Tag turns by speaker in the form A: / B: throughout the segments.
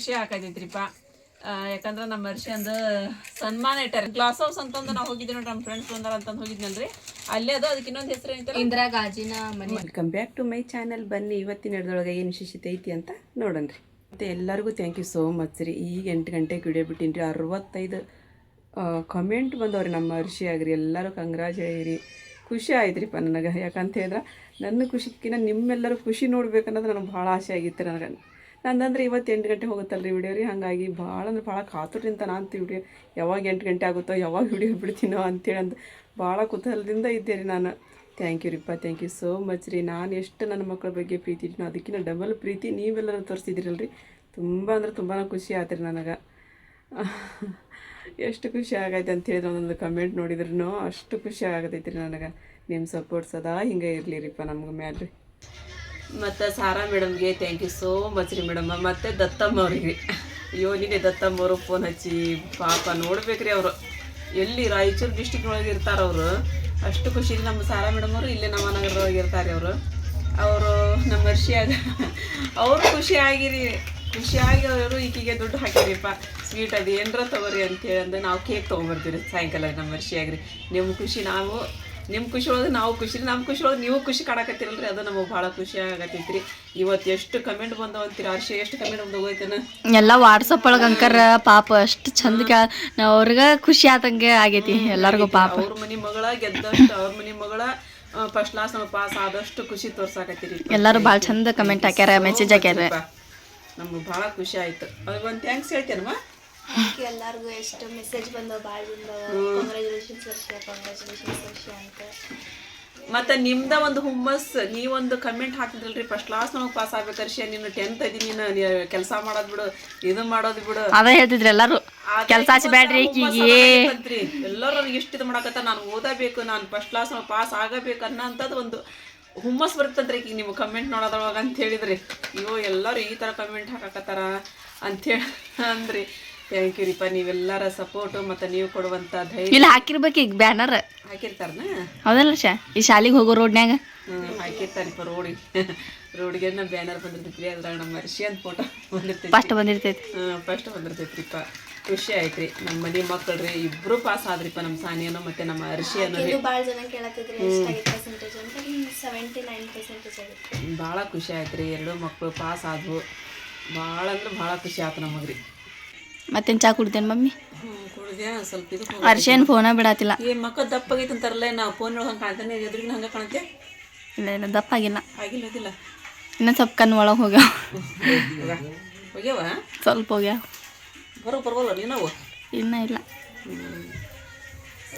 A: ಖುಷಿ ಆಕೈತಿತ್ರಿಪ್ಪ. ಯಾಕಂದ್ರೆ ನಮ್ಮ ವರ್ಷಂದು ಸನ್ಮಾನ ಇಟ್ಟಾರೆ. ಗ್ಲಾಸ್ ಹೌಸ್ ಅಂತಂದು ನಾವು ಹೋಗಿದ್ವಿ ನೋಡ್ರಿ, ನಮ್ಮ ಫ್ರೆಂಡ್ಸ್ ಬಂದಾರ ಅಂತಂದು ಹೋಗಿದ್ನಲ್ರಿ, ಅಲ್ಲೇ ಅದು. ಅದಕ್ಕೆ ಇನ್ನೊಂದು ಹೆಸರು ಐತಲ್ಲ,
B: ಇಂದಿರಾ ಗಾಜಿನ ಮನೆ.
C: Welcome back to my channel. ಬನ್ನಿ ಇವತ್ತಿನ ಹಿಡ್ದೊಳಗೆ ಏನು ವಿಶೇಷತೆ ಐತಿ ಅಂತ ನೋಡೋಣ್ರಿ. ಮತ್ತು ಎಲ್ಲರಿಗೂ ಥ್ಯಾಂಕ್ ಯು ಸೋ ಮಚ್ ರೀ. ಈಗ 8 ಗಂಟೆಗೆ ವಿಡಿಯೋ ಬಿಟ್ಟಿನಿ ರೀ. 65 ಕಮೆಂಟ್ ಬಂದವ್ರಿ ನಮ್ಮ ಅರ್ಷಿ ಆಗ್ರಿ. ಎಲ್ಲರೂ ಕಂಗ್ರಾಜ್ ಹೇಳಿರಿ. ಖುಷಿ ಆಯ್ತು ರೀ ನನಗೆ. ಯಾಕಂತ ಹೇಳಿದ್ರೆ ನನ್ನ ಖುಷಿಕ್ಕಿಂತ ನಿಮ್ಮೆಲ್ಲರೂ ಖುಷಿ ನೋಡ್ಬೇಕನ್ನೋದು ನನಗೆ ಭಾಳ ಆಸೆ ಆಗಿತ್ತು ನನಗೆ. ನಂದಂದ್ರೆ ಇವತ್ತು 8 ಗಂಟೆ ಹೋಗುತ್ತಲ್ಲ ರೀ ವಿಡಿಯೋ ರೀ. ಹಾಗಾಗಿ ಭಾಳ ಅಂದ್ರೆ ಭಾಳ ಕಾತುರಿಂದ ನಾನು ವಿಡಿಯೋ ಯಾವಾಗ 8 ಗಂಟೆ ಆಗುತ್ತೋ, ಯಾವಾಗ ವಿಡಿಯೋ ಬಿಡ್ತೀನೋ ಅಂತೇಳಿ ಅಂದು ಭಾಳ ಕುತೂಹಲದಿಂದ ಇದ್ದೆ ರೀ ನಾನು. ಥ್ಯಾಂಕ್ ಯು ರೀಪ್ಪ, ಥ್ಯಾಂಕ್ ಯು ಸೋ ಮಚ್ ರೀ. ನಾನು ಎಷ್ಟು ನನ್ನ ಮಕ್ಕಳ ಬಗ್ಗೆ ಪ್ರೀತಿ ಇಟ್ಟಿನೋ ಅದಕ್ಕಿಂತ ಡಬಲ್ ಪ್ರೀತಿ ನೀವೆಲ್ಲರೂ ತೋರಿಸಿದಿರಲ್ರಿ. ತುಂಬ ಅಂದ್ರೆ ತುಂಬಾ ಖುಷಿ ಆಯ್ತು ರೀ ನನಗೆ. ಎಷ್ಟು ಖುಷಿ ಆಗೈತೆ ಅಂತ ಹೇಳಿದ್ರೆ ಒಂದೊಂದು ಕಮೆಂಟ್ ನೋಡಿದ್ರೂ ಅಷ್ಟು ಖುಷಿ ಆಗತೈತಿ ರೀ ನನಗೆ. ನಿಮ್ಮ ಸಪೋರ್ಟ್ ಸದಾ ಹಿಂಗೆ ಇರಲಿ ರೀಪ್ಪ ನಮ್ಗೆ ಮ್ಯಾಲೆ ರೀ. ಮತ್ತು ಸಾರಾ ಮೇಡಮ್ಗೆ ಥ್ಯಾಂಕ್ ಯು ಸೋ ಮಚ್ ರೀ ಮೇಡಮ್. ಮತ್ತು ದತ್ತಮ್ಮ ಅವ್ರಿಗೆ ಅಯ್ಯೋ ನಿನ್ನೆ ದತ್ತಮ್ಮ ಅವರು ಫೋನ್ ಹಚ್ಚಿ ಪಾಪ ನೋಡ್ಬೇಕ್ರಿ. ಅವರು ಎಲ್ಲಿ ರಾಯಚೂರು ಡಿಸ್ಟಿಕ್ನೊಳಗೆ ಇರ್ತಾರೆ ಅವರು. ಅಷ್ಟು ಖುಷಿ ರೀ. ನಮ್ಮ ಸಾರಾ ಮೇಡಮ್ ಅವರು ಇಲ್ಲೇ ನವನಗರದೊಳಗೆ ಇರ್ತಾರೆ ಅವರು ನಮ್ಮ ವರ್ಷಿಯಾಗ ಅವರು ಖುಷಿಯಾಗಿ ಅವರು ಈಕಿಗೆ ದುಡ್ಡು ಹಾಕಿರಿಪ್ಪ. ಸ್ವೀಟ್ ಅದು ಏನರ ತೊಗೊರಿ ಅಂತೇಳಿ ಅಂದ್ರೆ ನಾವು ಕೇಕ್ ತೊಗೊಂಬರ್ತೀವಿ ಸಾಯಂಕಾಲ ನಮ್ಮ ವರ್ಷಿಯಾಗ್ರಿ. ನಿಮ್ಮ ಖುಷಿ ಒಳಗೆ ನಾವು ಖುಷಿ, ನಮ್ಮ ಖುಷಿ ಒಳಗೆ ನೀವು ಖುಷಿ ಕಾಡಕತ್ತೀರಲ್ರಿ, ಅದು ನಮಗೆ ಭಾಳ ಖುಷಿ ಆಗತ್ತೈತಿ ರೀ. ಇವತ್ತು ಎಷ್ಟು ಕಮೆಂಟ್ ಬಂದವ ಅಂತೀರಿ. ಅರ್ಷಿ ಎಷ್ಟು ಕಮೆಂಟ್ ಬಂದೋಗೈತೇನ ಎಲ್ಲ
B: ವಾಟ್ಸಪ್ ಒಳಗೆ ಅಂಕರ ಪಾಪ ಅಷ್ಟು ಚಂದ ಅವ್ರಿಗೆ ಖುಷಿ ಆದಂಗೆ ಆಗೈತಿ ಎಲ್ಲರಿಗೂ. ಪಾಪ
A: ಅವ್ರ ಮನೆ ಮಗಳ ಗೆದ್ದಷ್ಟು, ಅವ್ರ ಮನೆ ಮಗಳ ಫಸ್ಟ್ ಕ್ಲಾಸ್ ಪಾಸ್ ಆದಷ್ಟು ಖುಷಿ ತೋರ್ಸಾಕತ್ತೀರಿ.
B: ಎಲ್ಲರೂ ಭಾಳ ಚಂದ ಕಮೆಂಟ್ ಹಾಕ್ಯಾರ, ಮೆಸೇಜ್ ಹಾಕ್ಯಾರ.
A: ನಮ್ಗೆ ಭಾಳ ಖುಷಿ ಆಯ್ತು. ಅವ್ರಿಗೆ ಒಂದು ಥ್ಯಾಂಕ್ಸ್ ಹೇಳ್ತೇನಮ್ಮ.
D: ಎಲ್ಲರಿಗೂ ಎಷ್ಟು ಮೆಸೇಜ್ ಬಂದವು, ಭಾಳ ಕಂಗ್ರ್ಯಾಚುಲೇಷನ್ಸ್ ವರ್ಷ ಅಂತ.
A: ಮತ್ತು ನಿಮ್ದ ಒಂದು ಹುಮ್ಮಸ್, ನೀವೊಂದು ಕಮೆಂಟ್ ಹಾಕಿದ್ರಲ್ರಿ, ಫಸ್ಟ್ ಕ್ಲಾಸ್ ನಮಗೆ ಪಾಸ್ ಆಗ್ಬೇಕು ಹರ್ಷಿ, ನೀನು 10th ಇದೀನಿ, ನೀನು ಕೆಲಸ ಮಾಡೋದು ಬಿಡು, ಇದು ಮಾಡೋದು ಬಿಡು
B: ಅದ ಹೇಳ್ತಿದ್ರಿ ಎಲ್ಲರೂ. ಕೆಲಸ ಹಚ್ಚಬೇಡ್ರಿ
A: ಎಲ್ಲರೂ ನನಗೆ ಎಷ್ಟು ಇದು ಮಾಡಕತ್ತ, ನಾನು ಓದಬೇಕು, ನಾನು ಫಸ್ಟ್ ಕ್ಲಾಸ್ ಪಾಸ್ ಆಗಬೇಕು ಅನ್ನೋಂಥದ್ದು ಒಂದು ಹುಮ್ಮಸ್ ಬರ್ತಂತ್ರಿ ಈಗ ನಿಮ್ಮ ಕಮೆಂಟ್ ನೋಡೋದ್ರೊಳಗೆ ಅಂತ ಹೇಳಿದ್ರಿ. ಅಯ್ಯೋ ಎಲ್ಲರೂ ಈ ಥರ ಕಮೆಂಟ್ ಹಾಕಕತ್ತಾರ ಅಂಥೇಳಿ ಅಂದ್ರಿ. ಥ್ಯಾಂಕ್ ಯು ರೀಪ್ಪ. ನೀವೆಲ್ಲರ ಸಪೋರ್ಟು ಮತ್ತು ನೀವು ಕೊಡುವಂಥ ಧೈರ್ಯ.
B: ಇಲ್ಲಿ ಹಾಕಿರ್ಬೇಕು ಈಗ ಬ್ಯಾನರ್
A: ಹಾಕಿರ್ತಾರನ?
B: ಹೌದಲ್ಲ ಈ ಶಾಲೆಗೆ ಹೋಗೋ ರೋಡ್ನ್ಯಾಗ
A: ಹಾಕಿರ್ತಾರಿಪ್ಪ ರೋಡಿಗೆ ಬ್ಯಾನರ್ ಬಂದಿರ್ತೈತಿ. ಅದ್ರಾಗ ನಮ್ಮ ಅರ್ಷಿ ಅಂತ ಫೋಟೋ ಬಂದಿರ್ತೈತಿ.
B: ಫಸ್ಟ್
A: ಬಂದಿರ್ತೈತ್ರಿಪ್ಪ. ಖುಷಿ ಆಯ್ತು ರೀ. ನಮ್ಮ ಮನೆ ಮಕ್ಕಳು ರೀ ಇಬ್ಬರು ಪಾಸ್ ಆದ್ರಿಪ್ಪ, ನಮ್ಮ ಸಾನಿಯನ್ನು ಮತ್ತು ನಮ್ಮ ಅರ್ಷಿ ಅನ್ನೋದು.
D: ಭಾಳ ಜನ ಕೇಳತ್ತಿದ್ರಿ ಎಷ್ಟಾಗಿತ್ತು ಪರ್ಸೆಂಟೇಜ್ ಅಂತ. 79% ಆಗಿತ್ತು.
A: ಭಾಳ ಖುಷಿ ಆಯ್ತು ರೀ. 2 ಮಕ್ಕಳು ಪಾಸ್ ಆದವು. ಭಾಳ ಅಂದ್ರೆ ಭಾಳ ಖುಷಿ ಆಯ್ತು ನಮಗೆ ರೀ.
B: ಮತ್ತೇನು ಚಾ ಕುಡ್ತೇನೆ ಮಮ್ಮಿ?
A: ಕುಡಿದ್ಯಾ ಸ್ವಲ್ಪ ಇದು
B: ಅರ್ಷೇನು ಫೋನ ಬಿಡತ್ತಿಲ್ಲ.
A: ಈ ಮಕ್ಕಳು ದಪ್ಪಾಗೈತೆ ಅಂತಾರಲ್ಲ, ನಾವು ಫೋನ್ ಹಂಗೆ ಕಾಣ್ತಾನೆ, ಎದುರಿಗೆ ಹಂಗೆ ಕಾಣುತ್ತೆ.
B: ಇಲ್ಲ ದಪ್ಪ ಆಗಿಲ್ಲ,
A: ಆಗಿಲ್ಲ.
B: ಇನ್ನೂ ಸ್ವಲ್ಪ ಕಣ್ಣು ಒಳಗೆ ಹೋಗ್ಯಾವ. ಸ್ವಲ್ಪ ಹೋಗ್ಯಾವ.
A: ಬರೋಲ್ಲ ನೀನವು
B: ಇನ್ನೂ ಇಲ್ಲ.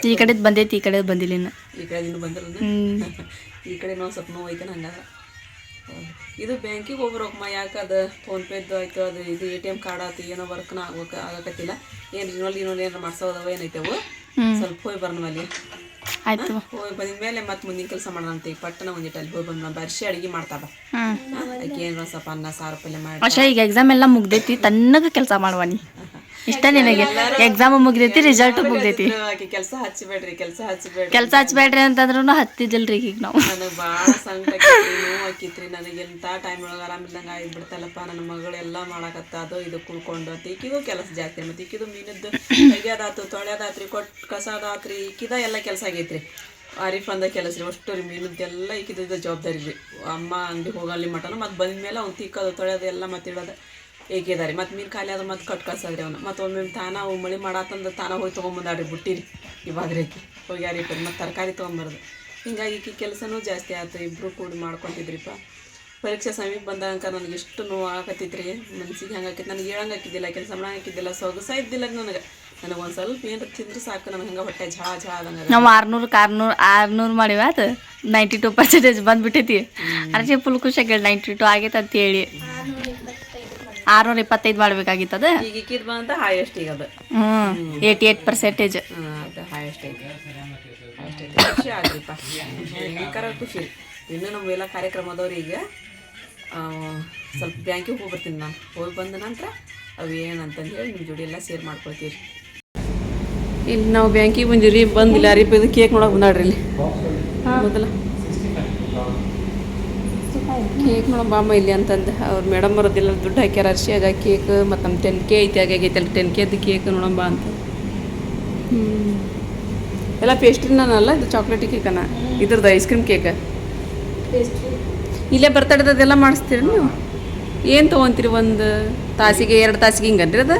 B: ಈ ಕಡೆದು ಬಂದೈತಿ, ಈ ಕಡೆ ಬಂದಿಲ್ಲ ಇನ್ನು.
A: ಈ ಕಡೆ ಇನ್ನೂ ಬಂದಿಲ್ಲ. ಈ ಕಡೆ ನಾವು ಸ್ವಲ್ಪ ನೋವು ಐತೆ ಹಂಗಾದ್ರೆ. ಇದು ಬ್ಯಾಂಕಿಗೆ ಹೋಗ್ಬರೋಕಮ್ಮ. ಯಾಕದು ಫೋನ್ಪೇದ್ದು ಆಯಿತು, ಅದು ಇದು ATM ಕಾರ್ಡ್ ಆಯ್ತು, ಏನೋ ವರ್ಕ್ನ ಆಗಕತ್ತಿಲ್ಲ. ಏನು ಇನ್ನೊಂದು ಏನಾರು ಮಾಡ್ಸೋದವ ಏನೈತೆವು, ಸ್ವಲ್ಪ ಹೋಗಿ ಬರೋಣ ಅಲ್ಲಿ.
B: ಆಯ್ತು,
A: ಹೋಗಿ ಬಂದ ಮೇಲೆ ಮತ್ತೆ ಮುಂದಿನ ಕೆಲಸ ಮಾಡೋಣ ಅಂತ. ಈಗ ಪಟ್ಟಣ ಒಂದಿಟ್ಟು ಅಲ್ಲಿ ಹೋಗಿ ಬಂದು ಬರ್ಷಿ ಅಡುಗೆ ಮಾಡ್ತಾರ. ಆಕೆ ಏನೋ ಸ್ವಲ್ಪ ಅನ್ನ ಸಾರು ಪಲ್ಯ ಮಾಡಿ.
B: ಅಷ್ಟೇ, ಈಗ ಎಕ್ಸಾಮ್ ಎಲ್ಲ ಮುಗ್ದೈತಿ, ತನ್ನಗ ಕೆಲಸ ಮಾಡುವನಿ ಇಷ್ಟ ನಿನಗೆ. ಎಕ್ಸಾಮ್ ಮುಗ್ದೈತಿ, ರಿಸಲ್ಟ್ ಮುಗ್ದೈತಿ.
A: ಕೆಲಸ ಹಚ್ಚಬೇಡ್ರಿ
B: ಅಂತಂದ್ರೂ ಹತ್ತಿದಿಲ್ರಿ ಈಗ ನಾವು.
A: ನನಗೆ ಭಾಳ ಸಂಕಟ ನೋವು ಆಕಿತ್ರಿ. ನನಗೆ ಎಂಥ ಟೈಮ್ ಒಳಗೆ ಆರಾಮಿಲ್ದಂಗೆ ಆಗಿಬಿಡ್ತಲ್ಲಪ್ಪ. ನನ್ನ ಮಗಳೆಲ್ಲ ಮಾಡಕತ್ತ ಅದು ಇದು ಕುಳ್ಕೊಂಡು ಅಂತ. ಈಕಿಗೂ ಕೆಲಸ ಜಾಸ್ತಿ. ಮತ್ತು ಈಕಿದು ಮೀನದ್ದು ತೆಗಿಯೋದಾತು, ತೊಳೆಯೋದಾತ್ರಿ, ಕಸದಾತ್ರಿ, ಈಕಿದ ಎಲ್ಲ ಕೆಲಸ ಆಗೈತ್ರಿ. ಆರಿಫ್ ಅಂದ ಕೆಲಸ ರೀ. ಅಷ್ಟು ರೀ ಮೀನದ್ದೆಲ್ಲ ಈಕಿದ ಜವಾಬ್ದಾರಿ ರೀ. ಅಮ್ಮ ಅಂಗಡಿ ಹೋಗಲ್ಲಿ ಮಟನು ಮತ್ತು ಬಂದ ಮೇಲೆ ಅವ್ನು ತಿಕ್ಕೋದು ತೊಳೆಯೋದು ಎಲ್ಲ ಮತ್ತೆ ಇಡೋದು ಏಕಿದಾರಿ. ಮತ್ತು ಮೀನು ಖಾಲಿ ಆದ್ರೆ ಮತ್ತೆ ಕಳ್ಸೋದ್ರಿ ಅವನು. ಮತ್ತು ಒಮ್ಮೆ ತಾನ ಮಳೆ ಮಾಡತ್ತಂದ್ರೆ ತಾನ ಹೋಗಿ ತೊಗೊಂಬಂದಾಡ್ರಿ ಬುಟ್ಟಿರಿ. ಇವಾಗ ರೀ ಹೋಗ್ಯಾರಿ ಮತ್ತು ತರಕಾರಿ ತೊಗೊಂಬರೋದು. ಹಿಂಗಾಗಿ ಈಕಿ ಕೆಲಸನೂ ಜಾಸ್ತಿ ಆಯ್ತು. ಇಬ್ಬರು ಕೂಡಿ ಮಾಡ್ಕೊತಿದ್ರಿಪ್ಪ. ಪರೀಕ್ಷೆ ಸಮೀಪ ಬಂದಾಗ ನನಗೆ ಎಷ್ಟು ನೋವು ಆಗತ್ತಿತ್ತು ರೀ. ಮನ್ಸಿಗೆ ಹಂಗೆ ಹಾಕಿತ್ತು. ನನಗೆ ಹೇಳಂಗೆ ಹಾಕಿದ್ದಿಲ್ಲ, ಕೆಲಸ ಮಾಡಂಗೆ ಹಾಕಿದ್ದಿಲ್ಲ, ಸೊಗಸ ಇದ್ದಿಲ್ಲ ನನಗೆ ಒಂದು ಸ್ವಲ್ಪ ಏನಾರು ತಿಂದ್ರೆ ಸಾಕು ನನಗೆ ಹಂಗೆ ಹೊಟ್ಟೆ ಝಳ ಆದಂಗೆ.
B: ನಾವು 600 ಮಾಡಿವ, ಅದು 92% ಬಂದ್ಬಿಟ್ಟೈತಿ. ಅರ್ಜಿ ಫುಲ್ ಖುಷಿಯಾಗಿ 92 ಆಗೈತೆ ಅಂತ ಹೇಳಿ 625 ಮಾಡ್ಬೇಕಾಗಿತ್ತದ.
A: ಈಗ ಇಕ್ಕಿದ್ ಬಂತ ಹೈಯೆಸ್ಟ್ ಈಗ ಅದು
B: 88%.
A: ಅದು ಹೈಯೆಸ್ಟ್ ಐತಿ. ಖುಷಿ ಆಗ್ರಿಪ್ಪ, ಭಯಂಕರ ಖುಷಿ. ಇನ್ನೂ ನಮಗೆಲ್ಲ ಕಾರ್ಯಕ್ರಮ ಅದಾವ್ರಿ. ಈಗ ಸ್ವಲ್ಪ ಬ್ಯಾಂಕಿಗೆ ಹೋಗಿ ಬರ್ತೀನಿ ನಾನು. ಹೋಗಿ ಬಂದ ನಂತರ ಅವು ಏನಂತಂದು ಹೇಳಿ ನಿಮ್ಮ ಜೋಡಿ ಎಲ್ಲ ಶೇರ್ ಮಾಡ್ಕೊಳ್ತೀವಿ. ಇಲ್ಲಿ ನಾವು ಬ್ಯಾಂಕಿಗೆ ಬಂದಿರಿ. ಬಂದಿಲ್ಲ ಅರಿಪ ಇದು ಕೇಕ್ ನೋಡೋಕೆ ಬಂದಾಡ್ರಿ ಇಲ್ಲಿ ಮೊದಲ.
C: ಕೇಕ್ ನೋಡಮ್ಮ ಬಾಮ್ಮ ಇಲ್ಲಿ ಅಂತಂದು ಅವ್ರು ಮೇಡಮ್ ಬರೋದಿಲ್ಲ ದುಡ್ಡು ಹಾಕ್ಯಾರ ಅರ್ಶಿಯಾಗ ಕೇಕ್ ಮತ್ತು ನಮ್ಮ 10K ಐತಿ ಆಗೈತೆ ಅಲ್ಲಿ 10Kದು ಕೇಕ್ ನೋಡಮ್ಮ ಅಂತ ಎಲ್ಲ ಪೇಸ್ಟ್ರಿನಲ್ಲ ಇದು ಚಾಕ್ಲೇಟ್ ಕೇಕನ ಇದ್ರದ್ದು ಐಸ್ ಕ್ರೀಮ್ ಕೇಕ ಇಲ್ಲೇ ಬರ್ತಡೇದೆಲ್ಲ ಮಾಡಿಸ್ತೀರಿ ನೀವು ಏನು ತೊಗೊತೀರಿ ಒಂದು ತಾಸಿಗೆ 2 ತಾಸಿಗೆ ಹಿಂಗನ್ರಿ ಅದು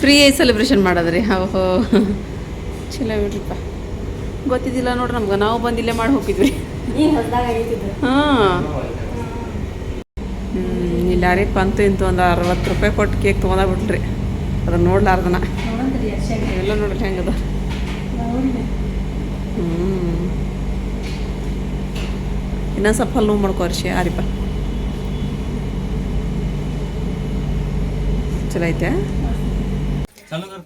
C: ಫ್ರೀ ಸೆಲೆಬ್ರೇಷನ್ ಮಾಡೋದ್ರಿ ಹೋ ಚಲೋ ಬಿಡ್ರಿಪ್ಪ ಗೊತ್ತಿದ್ದಿಲ್ಲ ನೋಡ್ರಿ ನಮ್ಗೆ ನಾವು ಬಂದು ಇಲ್ಲೇ ಮಾಡಿ ಹೋಗಿದ್ವಿ ಹಾಂ ಇಲ್ಲಾರಿಪ್ಪ ಅಂತೂ ಇಂತೂ ಒಂದು 60 ರೂಪಾಯಿ ಕೊಟ್ಟು ಕೇಕ್ ತೊಗೊಂಡಾಗ್ಬಿಟ್ರಿ ಅದನ್ನ ನೋಡ್ಲಾರ್ದನ ಎಲ್ಲ ನೋಡ್ರಿ ಹೆಂಗದ ಇನ್ನೊಂದು ಸ್ವಲ್ಪ ಹಲ್ಲು ಮಾಡ್ಕೋರ್ಷಿ ಆರಿಪ್ಪ ಚಲೋ ಐತೆ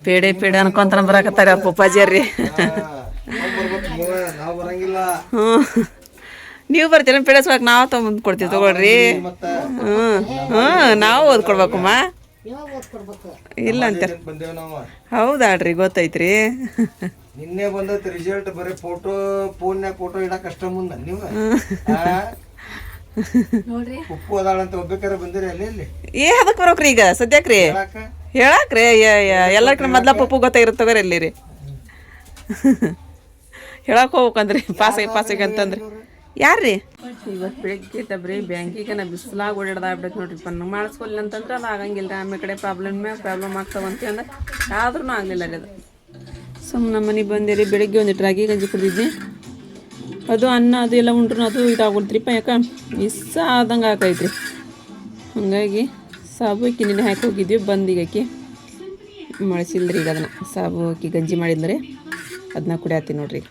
C: ಪೇಡೆ ಪೇಡೆ ಅನ್ಕೊಂತ ಬರಾಕತ್ತಾರ ಅವ್ರ ಪಪ್ಪಾಜಿಯರ್ರಿ ಹ್ಞೂ ನೀವು ಬರ್ತೀರ ಪೇಡೆ ಸೊಳಗೆ ನಾವು ತೊಗೊಂಡು ಕೊಡ್ತೀವಿ ತಗೊಳ್ರಿ ನಾವು ಓದ್ಕೊಡ್ಬೇಕಮ್ಮ ಇಲ್ಲ ಅಂತಾರೆ ಹೌದಾಡ್ರಿ ಗೊತ್ತೈತ್ರಿ
E: ನಿನ್ನೆ ಬಂದೈತಿ ರಿಸಲ್ಟ್ ಬರೀ ಫೋನ್ಯಾಗ ಫೋಟೋ ಇಡಕ್ ಅಷ್ಟ ಮುಂದ ನೀವು ಉಪ್ಪು ಅದಾಳಂತ ಒಬ್ಬೇಕಾರೆ ಬಂದಿರಿ ಅಲ್ಲಿ
C: ಅದಕ್ಕೆ ಬರೋಕ್ರಿ ಈಗ ಸದ್ಯಕ್ರಿ ಹೇಳಾಕ್ರಿ ಎಲ್ಲ ಕಡೆ ಮೊದ್ಲ ಪಪ್ಪು ಗೊತ್ತಾಗಿರುತ್ತೆ ತಗೋರಿ ಎಲ್ಲಿರಿ ಹೇಳಕ್ ಹೋಗ್ಬೇಕಂದ್ರಿ ಪಾಸಿಗೆ ಅಂತಂದ್ರಿ ಯಾರ್ರಿ ಇವತ್ತು ಬೆಳಿಗ್ಗೆ ಬರೀ ಬ್ಯಾಂಕಿಗೆ ನಾ ಬಿಸಿಲಾಗ ಓಡಾಡ್ದಾಗ್ಬಿಡೈತೆ ನೋಡ್ರಿ ನಂಗೆ ಮಾಡಿಸ್ಕೊಲ್ಲ ಅಂತಂದ್ರೆ ಅದು ಆಗಂಗಿಲ್ಲ ರೀ ಆಮೇಲೆ ಕಡೆ ಪ್ರಾಬ್ಲಮ್ ಆಗ್ತಾವಂತ ಅಂದ್ರೆ ಆದ್ರೂ ಆಗಲಿಲ್ಲ ರೀ ಅದು ಸುಮ್ಮನೆ ನಮ್ಮ ಮನೆಗೆ ಬಂದಿರಿ ಬೆಳಿಗ್ಗೆ ಒಂದಿಟ್ಟು ರಾಗಿ ಗಂಜಿ ಕುಡಿದಿದ್ದೆ ಅದು ಅನ್ನ ಅದು ಎಲ್ಲ ಉಂಡ್ರು ಅದು ಇದಾಗೋಲ್ತ್ರಿಪ್ಪ ಯಾಕೆ ಮಿಸ್ ಆದಂಗೆ ಆಕೈತ್ರಿ ಹಾಗಾಗಿ ಸಾಬು ಅಕ್ಕಿ ನೆನೆ ಹಾಕಿ ಹೋಗಿದ್ವಿ ಬಂದಿಗಕ್ಕಿ ಮಳಿಸಿಲ್ರಿ ಈಗ ಅದನ್ನು ಸಾಬು ಅಕ್ಕಿ ಗಂಜಿ ಮಾಡಿದ್ರಿ ಅದನ್ನ ಕುಡಿಯತ್ತೀನಿ ನೋಡ್ರಿ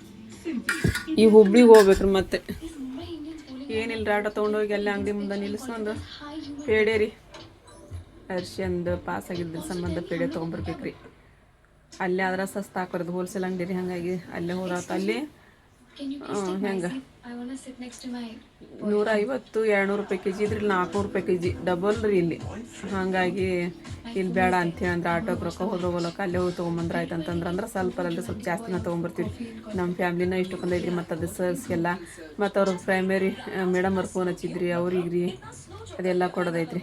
C: ಈ ಹುಬ್ಳಿಗೆ ಹೋಗ್ಬೇಕ್ರಿ ಮತ್ತೆ ಏನಿಲ್ಲ ಆಟೋ ತೊಗೊಂಡೋಗಿ ಅಲ್ಲಿ ಅಂಗಡಿ ಮುಂದೆ ನಿಲ್ಲಿಸ್ಕೊಂಡು ಪೇಡೆ ರೀ ಅರ್ಶಿಯಂದು ಪಾಸ್ ಆಗಿದ್ರ ಸಂಬಂಧ ಪೇಡೆ ತೊಗೊಂಬರ್ಬೇಕ್ರಿ ಅಲ್ಲೇ ಆದ್ರೆ ಸಸ್ತ ಹಾಕೋದು ಹೋಲ್ಸೇಲ್ ಅಂಗಡಿ ರೀ ಹಾಗಾಗಿ ಅಲ್ಲೇ ಹೋರಾತ ಅಲ್ಲಿ ಹೆಂಗೆ 150 200 ರೂಪಾಯಿ ಕೆ ಜಿ ಇದ್ರಿ 400 ರೂಪಾಯಿ ಕೆ ಜಿ ಡಬಲ್ ರೀ ಇಲ್ಲಿ ಹಾಗಾಗಿ ಇಲ್ಲಿ ಬೇಡ ಅಂತೇಳಿ ಅಂದ್ರೆ ಆಟೋಗೆ ರೊಕ್ಕ ಹೋದ್ರೋಗೋಲಕ್ಕ ಅಲ್ಲೇ ಹೋಗಿ ತೊಗೊಂಬಂದ್ರೆ ಆಯ್ತು ಅಂತಂದ್ರೆ ಸ್ವಲ್ಪ ಅಲ್ಲದೆ ಸ್ವಲ್ಪ ಜಾಸ್ತಿನ ತೊಗೊಂಬರ್ತೀವಿ ನಮ್ಮ ಫ್ಯಾಮ್ಲಿನ ಇಷ್ಟಕ್ಕೊಂದು ಐತ್ರಿ ಮತ್ತು ಅದು ಸರ್ಸ್ಗೆಲ್ಲ ಮತ್ತು ಅವ್ರ ಪ್ರೈಮರಿ ಮೇಡಮ್ ಅವ್ರು ಫೋನ್ ಹಚ್ಚಿದ್ರಿ ಅವ್ರಿಗೆ ರೀ ಅದೆಲ್ಲ ಕೊಡೋದೈತ್ರಿ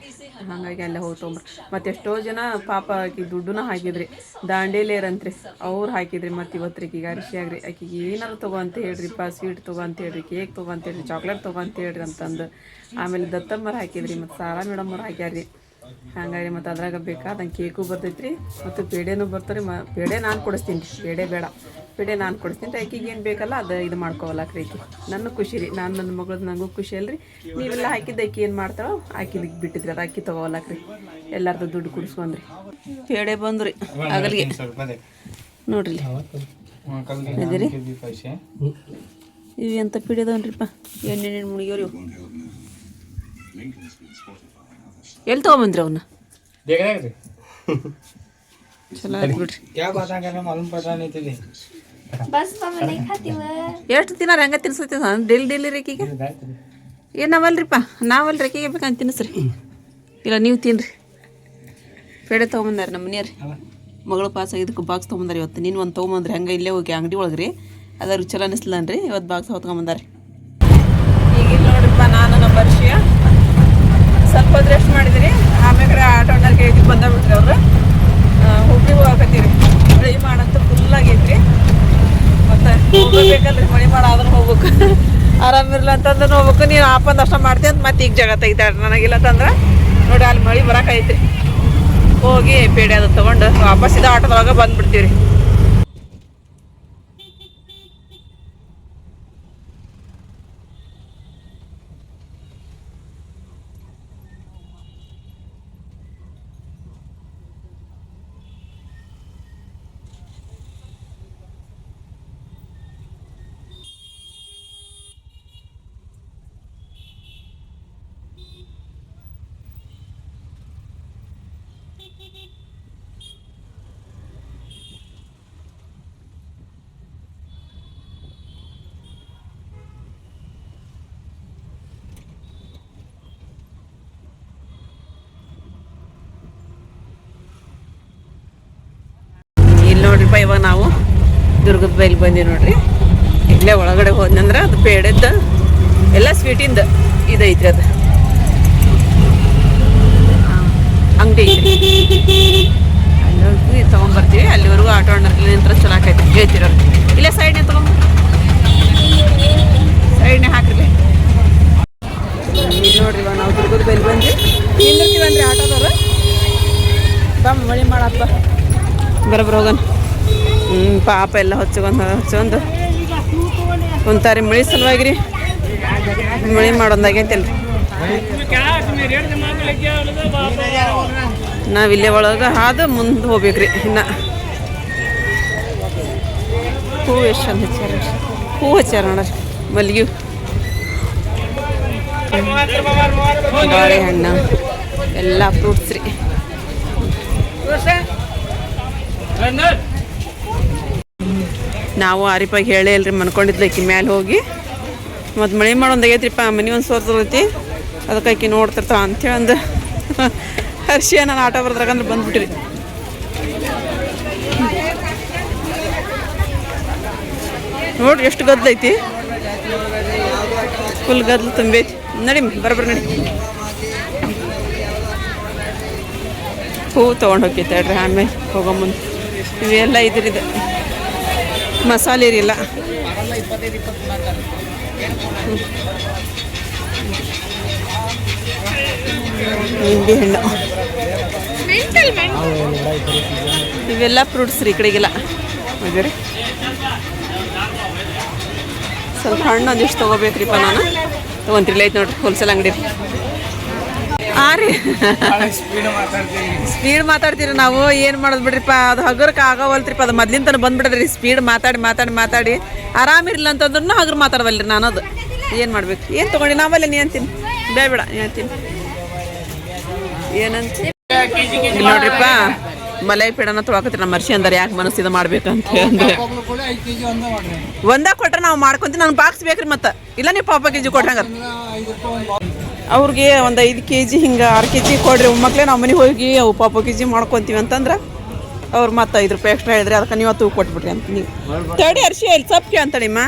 C: ಹಾಗಾಗಿ ಅಲ್ಲೇ ಹೋಗಿ ತೊಗೊಂಬ್ರಿ ಮತ್ತು ಎಷ್ಟೋ ಜನ ಪಾಪ ಆಕಿ ದುಡ್ಡನ್ನ ಹಾಕಿದ್ರಿ ದಾಂಡೇಲಿಯರಂತ್ರಿ ಅವ್ರು ಹಾಕಿದ್ರಿ ಮತ್ತು ಇವತ್ತರಿಗೆ ಈಗ ಅರಿಶಿ ಆಗ್ರಿ ಆಕಿಗೆ ಏನಾರು ತಗೋ ಅಂತ ಹೇಳ್ರಿಪ್ಪ ಸ್ವೀಟ್ ತಗೋ ಅಂತ ಹೇಳ್ರಿ ಕೇಕ್ ತಗೋ ಅಂತ ಹೇಳ್ರಿ ಚಾಕ್ಲೇಟ್ ತಗೋ ಅಂತ ಹೇಳ್ರಿ ಅಂತಂದು ಆಮೇಲೆ ದತ್ತಮ್ಮರು ಹಾಕಿದ್ರಿ ಮತ್ತು ಸಾರಾ ಮೇಡಮ್ ಅವ್ರು ಹಾಕ್ಯಾರ್ರಿ ಹಾಗಾಗಿ ಮತ್ತು ಅದ್ರಾಗ ಬೇಕಾದಂಗೆ ಕೇಕು ಬರ್ತೈತ್ರಿ ಮತ್ತು ಪೇಡೆನೂ ಬರ್ತಾರೆ ಪೇಡೆ ನಾನು ಕೊಡಿಸ್ತೀನಿ ರೀ ಪೇಡೆ ಬೇಡ ಪೇಡೆ ನಾನು ಕೊಡಿಸ್ತೀನಿ ರೀ ಆಕಿಗೆ ಏನು ಬೇಕಲ್ಲ ಅದು ಇದು ಮಾಡ್ಕೋವಲ್ಲಕ್ರಿ ಆಕಿ ನನ್ನ ಖುಷಿ ರೀ ನಾನು ನನ್ನ ಮಗಳದ್ದು ನನಗೂ ಖುಷಿ ಅಲ್ರಿ ನೀವೆಲ್ಲ ಹಾಕಿದ್ದು ಆಕಿ ಏನು ಮಾಡ್ತಾಳೋ ಆಕಿಲಿಗೆ ಬಿಟ್ಟಿದ್ರಿ ಅದು ಅಕ್ಕಿ ತೊಗೋವಲ್ಲಕ್ರಿ ಎಲ್ಲಾರ್ದು ದುಡ್ಡು ಕುಡಿಸ್ಕೊಂಡ್ರಿ ಪೇಡೆ ಬಂದ್ರಿ ಆಗಲಿಗೆ ನೋಡ್ರಿ ಇದೀರಿ ಇವು ಎಂಥ ಪೀಡೆ ಅದಾವನ್ರಿಪ್ಪ ಎಣ್ಣೆ ಮುಣಿಯೋರಿ ಎಲ್ಲಿ ತೊಗೊಂಬಂದ್ರಿ ಅವನ್ನ ಚಲೋ ಆಯ್ತು ಬಿಡ್ರಿ ಎಷ್ಟು ತಿನ್ನಾರ ಹಂಗೆ ತಿನ್ಸತ್ತೀವಿ ಡೈಲಿ ರೇಖಿಗೆ ಏನು ನಾವಲ್ರಿಪ್ಪ ರೇಖಿಗೆ ಬೇಕಂತ ತಿನ್ನಿಸ್ರಿ ಇಲ್ಲ ನೀವು ತಿನ್ನಿರಿ ಪೇಡೆ ತೊಗೊಂಬಂದಾರ ನಮ್ಮ ಮನೆಯವ್ರಿ ಮಗಳು ಪಾಸ್ ಇದಕ್ಕೆ ಬಾಕ್ಸ್ ತೊಗೊಂಬಂದಾರ ಇವತ್ತು ನೀನು ಒಂದು ತೊಗೊಂಬಂದ್ರಿ ಹಂಗೆ ಇಲ್ಲೇ ಹೋಗಿ ಅಂಗಡಿ ಒಳಗೆ ರೀ ಅದ್ರ ಚಲೋ ಅನಿಸ್ಲನ್ರಿ ಇವತ್ತು ಬಾಕ್ಸ್ ಹೊತ್ಕೊಂಬಂದಾರೆ ಈಗ ನೋಡ್ರಿಪ್ಪ ನಾನು ನಮ್ಮ ವರ್ಷಿಯ ಸ್ವಲ್ಪ ಹೊತ್ತು ರೆಸ್ಟ್ ಮಾಡಿದ್ರಿ ಆಮೇಲೆ ಆಟೋನಲ್ಲಿ ಕೇಳಿ ಬಂದಾಗ್ಬಿಟ್ರಿ ಅವ್ರು ಹುಬ್ಳಿಗೆ ಹೋಗಕತ್ತೀರಿ ಮಳೆ ಮಾಡಂತೂ ಫುಲ್ ಆಗೈತ್ರಿ ಮತ್ತು ಹೋಗಬೇಕಲ್ರಿ ಮಳೆ ಮಾಡಾದ್ರೂ ಹೋಗ್ಬೇಕು ಆರಾಮಿರ್ಲ ಅಂತಂದ್ರೆ ಹೋಗ್ಬೇಕು ನೀನು ಆಪಂದು ಅಷ್ಟ ಮಾಡ್ತೀನಿ ಅಂತ ಮತ್ತೆ ಈಗ ಜಾಗ ತೆಗಿತಾಳ್ರಿ ನನಗಿಲ್ಲ ಅಂತಂದ್ರೆ ನೋಡಿ ಅಲ್ಲಿ ಮಳೆ ಬರೋಕೈತ್ರಿ ಹೋಗಿ ಪೇಡೆ ಅದು ತೊಗೊಂಡು ವಾಪಸ್ ಇದು ಆಟೋದೊಳಗೆ ಬಂದುಬಿಡ್ತೀವಿ ನೋಡ್ರಿಪ್ಪ ಇವಾಗ ನಾವು ದುರ್ಗದ ಬೈಲಿಗೆ ಬಂದೀವಿ ನೋಡ್ರಿ ಈಗ ಇಲ್ಲೇ ಒಳಗಡೆ ಹೋದ್ನಂದ್ರೆ ಅದು ಪೇಡೆದ್ದು ಎಲ್ಲ ಸ್ವೀಟಿಂದ ಇದೈತ್ರಿ ಅದು ಅಂಗಡಿ ಐತ್ರಿ. ಅಲ್ಲಿವರೆಗೂ ತೊಗೊಂಬರ್ತೀವಿ. ಅಲ್ಲಿವರೆಗೂ ಆಟೋ ಅಣ್ಣರಲ್ಲಿ ನಿಂತ್ರ ಚಲೋ ಆಕೈತಿ ಹೇಳ್ತಿರೋರು. ಇಲ್ಲೇ ಸೈಡ್ನೇ ತೊಗೊಂಬ, ಸೈಡ್ನೇ ಹಾಕ್ರಿ. ಇಲ್ಲಿ ನೋಡ್ರಿ ನಾವು ದುರ್ಗದ ಬೈಲ್ ಬಂದು ನಿಂದಿರ್ತೀವನ್ರಿ ಆಟೋದವ್ರು. ಬಮ್ಮ ಮಳಿ ಮಾಡಪ್ಪ ಬರಬ್ರ ಹೋಗನ್. ಪಾಪ ಎಲ್ಲ ಹಚ್ಕೊಂದು ಕುಂತಾರಿ ಮಳಿ ಸಲುವಾಗಿ ರೀ. ಮಳಿ ಮಾಡೋದಾಗೈತಲ್ರಿ. ನಾವಿಲ್ಲೇ ಒಳಗೆ ಹಾದು ಮುಂದೆ ಹೋಗ್ಬೇಕ್ರಿ. ಇನ್ನು ಹೂವು ಎಷ್ಟು ಚಂದ ಹಚ್ಚಾರ, ಹೂವು ಹಚ್ಚಾರ ನೋಡ್ರಿ. ಮಲ್ಲಿಗೆ ಬಾಳೆಹಣ್ಣು ಎಲ್ಲ ಫ್ರೂಟ್ಸ್ ರೀ. ನಾವು ಆರಿಪಾಗಿ ಹೇಳೇ ಇಲ್ರಿ ಮನ್ಕೊಂಡಿದ್ಲು ಆಕಿ ಮ್ಯಾಲೆ ಹೋಗಿ. ಮತ್ತು ಮಳೆ ಮಾಡೋದಾಗೈತ್ರಿಪ್ಪ, ಮನೆ ಒಂದು ಸೋರ್ತೈತಿ, ಅದಕ್ಕೆ ಆಕಿ ನೋಡ್ತಿರ್ತಾವ ಅಂಥೇಳಿ ಒಂದು ಹರ್ಷಿಯ ನಾನು ಆಟ ಬರ್ದ್ರಾಗಂದ್ರೆ ಬಂದ್ಬಿಟ್ರಿ. ನೋಡ್ರಿ ಎಷ್ಟು ಗದ್ದಲೈತಿ, ಫುಲ್ ಗದ್ದಲು ತುಂಬೈತಿ. ನಡಿ ಬರಬ್ರ ನಡಿ. ಹೂವು ತೊಗೊಂಡು ಹೋಗ್ತೈತೆ ಹೇಳ್ರಿ ಆಮೇಲೆ ಹೋಗೋ ಮುಂದೆ. ಇವೆಲ್ಲ ಇದ್ರಿದು ಮಸಾಲೆ ಇರಿಲ್ಲ. ನಿಂಬೆ ಹಣ್ಣು ಇವೆಲ್ಲ ಫ್ರೂಟ್ಸ್ ರೀ. ಈ ಕಡೆಗೆಲ್ಲ ರೀ ಸ್ವಲ್ಪ ಹಣ್ಣು ಒಂದಿಷ್ಟು ತೊಗೋಬೇಕ್ರಿಪ್ಪ. ನಾನು ತೊಗೊಂತಿರ್ಲ ಐತೆ ನೋಡ್ರಿ, ಹೋಲ್ಸೇಲ್ ಅಂಗಡಿ ರೀ. ಹಾಂ ರೀ, ಸ್ಪೀಡ್ ಮಾತಾಡ್ತೀರಿ ನಾವು. ಏನು ಮಾಡೋದು ಬಿಡ್ರಿಪ್ಪ, ಅದು ಹಗರಕ್ಕೆ ಆಗೋವಲ್ತ್ರಿಪ್ಪ. ಅದು ಮೊದ್ಲಿನ ತನಕ ಬಂದ್ಬಿಡ್ರಿ. ಸ್ಪೀಡ್ ಮಾತಾಡಿ ಆರಾಮಿರಲಿಲ್ಲ ಅಂತಂದ್ರೂ ಹಗರು ಮಾತಾಡವಲ್ರಿ ನಾನು. ಅದು ಏನು ಮಾಡ್ಬೇಕು? ಏನು ತೊಗೊಂಡು ನಾವಲ್ಲ ನೀ ಅಂತೀನಿ, ಬೇಡ ನೀ ಅಂತೀನಿ ಏನಂತ ನೋಡ್ರಿಪ್ಪ. ಮಲೈ ಪೇಡನ ತೊಗೊಳಕತ್ರಿ ನಮ್ಮ ಮರ್ಷಿ ಅಂದಾರೆ. ಯಾಕೆ ಮನಸ್ಸು ಇದು ಮಾಡ್ಬೇಕಂತ ಅಂದ್ರೆ ಒಂದೇ ಕೊಟ್ರೆ ನಾವು ಮಾಡ್ಕೊಂತೀವಿ. ನಂಗೆ ಬಾಕ್ಸ್ ಬೇಕ್ರಿ. ಮತ್ತು ಇಲ್ಲ ನೀವು ಪಾಪ ಕೆಜಿ ಕೊಟ್ಟಂಗಾರ ಅವ್ರಿಗೆ ಒಂದು 5 kg ಹಿಂಗೆ 6 kg ಕೊಡ್ರಿ. ಮಕ್ಕಳೇ ನಾವು ಮನೆಗೆ ಹೋಗಿ ಅವು ಪಾಪ ಕೆಜಿ ಮಾಡ್ಕೊತೀವಿ ಅಂತಂದ್ರೆ ಅವ್ರು ಮತ್ತೆ 5 ರೂಪಾಯಿ ಎಕ್ಸ್ಟ್ರಾ ಹೇಳಿದ್ರೆ ಅದಕ್ಕೆ ನೀವು ತೂಕ ಕೊಟ್ಬಿಟ್ರಿ ಅಂತ. ನೀವು ತಡಿ ಅರ್ಶಿ ಇಲ್ಲಿ ಸಪ್ಕೆ ಅಂತಡಿಮ್ಮ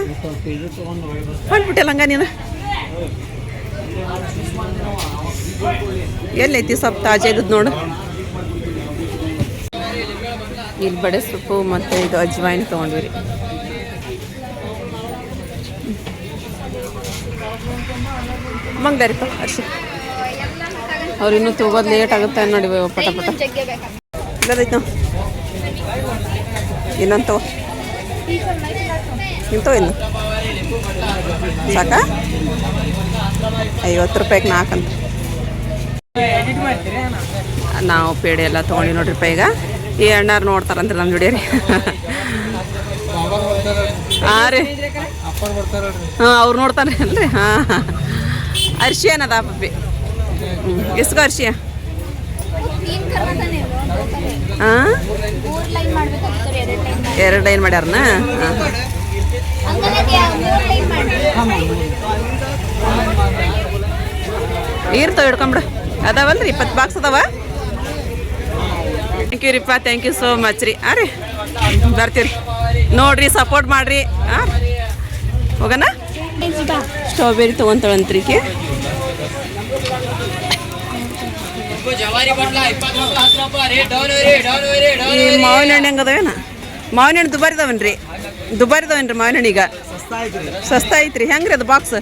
C: ಹೊಂಟ್ಬಿಟ್ಟಲ್ಲ ಹಂಗ ನೀನು. ಎಲ್ಲೈತಿ ಸೊಪ್ಪು ತಾಜಾ ಇದ್ದದ್ದು ನೋಡು. ಇಲ್ಲಿ ಬಡೆ ಸೊಪ್ಪು ಮತ್ತು ಇದು ಅಜ್ವಾಯಿನ್ ತೊಗೊಂಡ್ವಿ ರೀ. ಮಂಗ್ದಾರಿಪ್ಪ ಅರ್ಶಿ ಅವ್ರು ಇನ್ನೂ ತಗೋದು ಲೇಟ್ ಆಗುತ್ತೆ ನೋಡಿ. ಪಟ ಇಲ್ಲದೈತೆ ನಾವು ಇನ್ನೊಂದು ತಗೋ. ಇಂತವ ಇನ್ನು ಸಾಕ 50 ರೂಪಾಯಿಗೆ 4 ಅಂತ. ನಾವು ಪೇಡೆ ಎಲ್ಲ ತೊಗೊಂಡು ನೋಡ್ರಿಪ್ಪ. ಈಗ ಈ ಅಣ್ಣಾರು ನೋಡ್ತಾರಂದ್ರೆ ನಮ್ಮ ವಿಡಿಯೋ ರೀ. ಹಾಂ ರೀ, ಹಾಂ ಅವ್ರು ನೋಡ್ತಾರೆ ಅಲ್ರಿ. ಹಾಂ ಅರ್ಶಿ ಏನದ ಪಪ್ಪಿ? ಎಷ್ಟು ಅರ್ಶಿಯ? ಹಾಂ 2 ಲೈನ್ ಮಾಡ್ಯಾರನ? ಇರ್ತಾವ ಹಿಡ್ಕೊಂಬಿಡ. ಅದಾವಲ್ರಿ 20 ಬಾಕ್ಸ್ ಅದಾವ. ಥ್ಯಾಂಕ್ ಯು ರೀಪ್ಪ, ಥ್ಯಾಂಕ್ ಯು ಸೋ ಮಚ್ ರೀ. ಹಾಂ ರೀ ಬರ್ತೀರಿ ನೋಡ್ರಿ, ಸಪೋರ್ಟ್ ಮಾಡಿರಿ. ಹಾಂ ಹೋಗೋಣ. ಸ್ಟ್ರಾಬೆರಿ ತೊಗೊಂತಾಳಂತ್ರಿಕೆ. ಮಾವಿನ ಹಣ್ಣು ಹೆಂಗೆ ಅದಾವೇನ? ಮಾವಿನ ಹಣ್ಣು ದುಬಾರಿ ಇದಾವನ್ರಿ ಮಾವಿನ ಹಣ್ಣು. ಈಗ ಸಸ್ತಾ ಐತ್ರಿ. ಹೆಂಗ್ರಿ ಅದು ಬಾಕ್ಸ್?